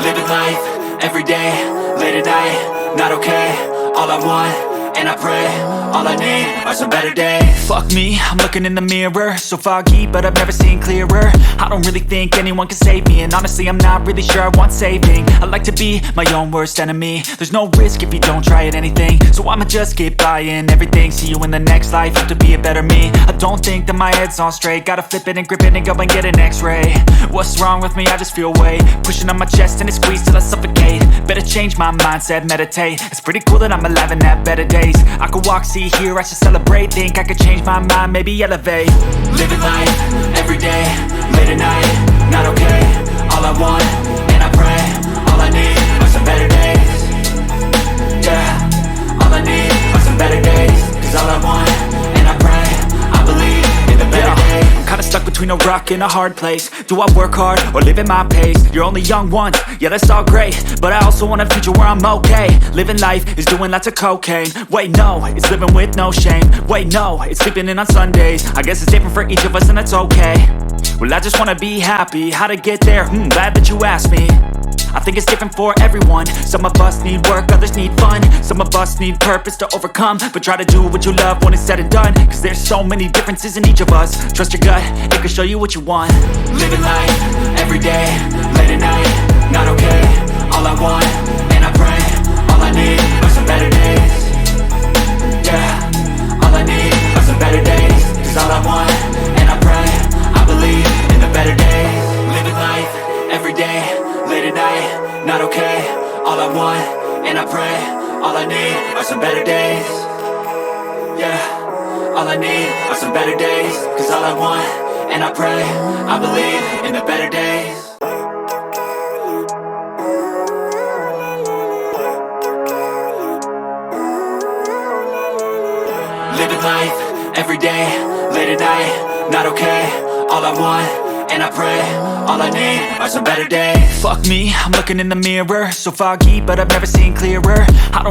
Living life, everyday, late at night, not okay. All I want, and I pray, all I need are some better days. Fuck me, I'm looking in the mirror, so foggy, but I've never seen clearer. I don't really think anyone can save me, and honestly I'm not really sure I want saving. I like to be my own worst enemy. There's no risk if you don't try at anything, so I'ma just get buying everything. See you in the next life, have to be a better me. I don't think that my head's on straight, gotta flip it and grip it and go and get an x-ray. What's wrong with me? I just feel weight pushing on my chest and it squeezes till I suffocate. Better change my mindset, meditate. It's pretty cool that I'm alive and have better days. I could walk, see, hear, I should celebrate. Think I could change my mind, maybe elevate. Living life, everyday, late at night, not okay. All I want, and I pray, all I need are some better days. Yeah, all I need are some better days. Cause all I want, and I pray, I believe in the better days. I'm kinda stuck between a rock and a hard place. Do I work hard or live at my pace? You're only young once, yeah that's all great, but I also want a future where I'm okay. Living life is doing lots of cocaine. Wait no, it's living with no shame. Wait no, it's sleeping in on Sundays. I guess it's different for each of us and that's okay. Well I just wanna be happy, how to get there? Glad that you asked me. I think it's different for everyone. Some of us need work, others need fun. Some of us need purpose to overcome. But try to do what you love when it's said and done, cause there's so many differences in each of us. Trust your gut, it can show you what you want. Living life, everyday, late at night, not okay. All I want, and I pray, all I need are some better days. Yeah, all I need are some better days. Cause all I want, and I pray, I believe in the better days. Living life, everyday, late at night, not okay. All I want, and I pray, all I need are some better days. Yeah, all I need are some better days. Cause all I want, and I pray, I believe in the better days. Living life, everyday, late at night, not okay. All I want, and I pray, all I need are some better days. Fuck me, I'm looking in the mirror, so foggy, but I've never seen clearer. I don't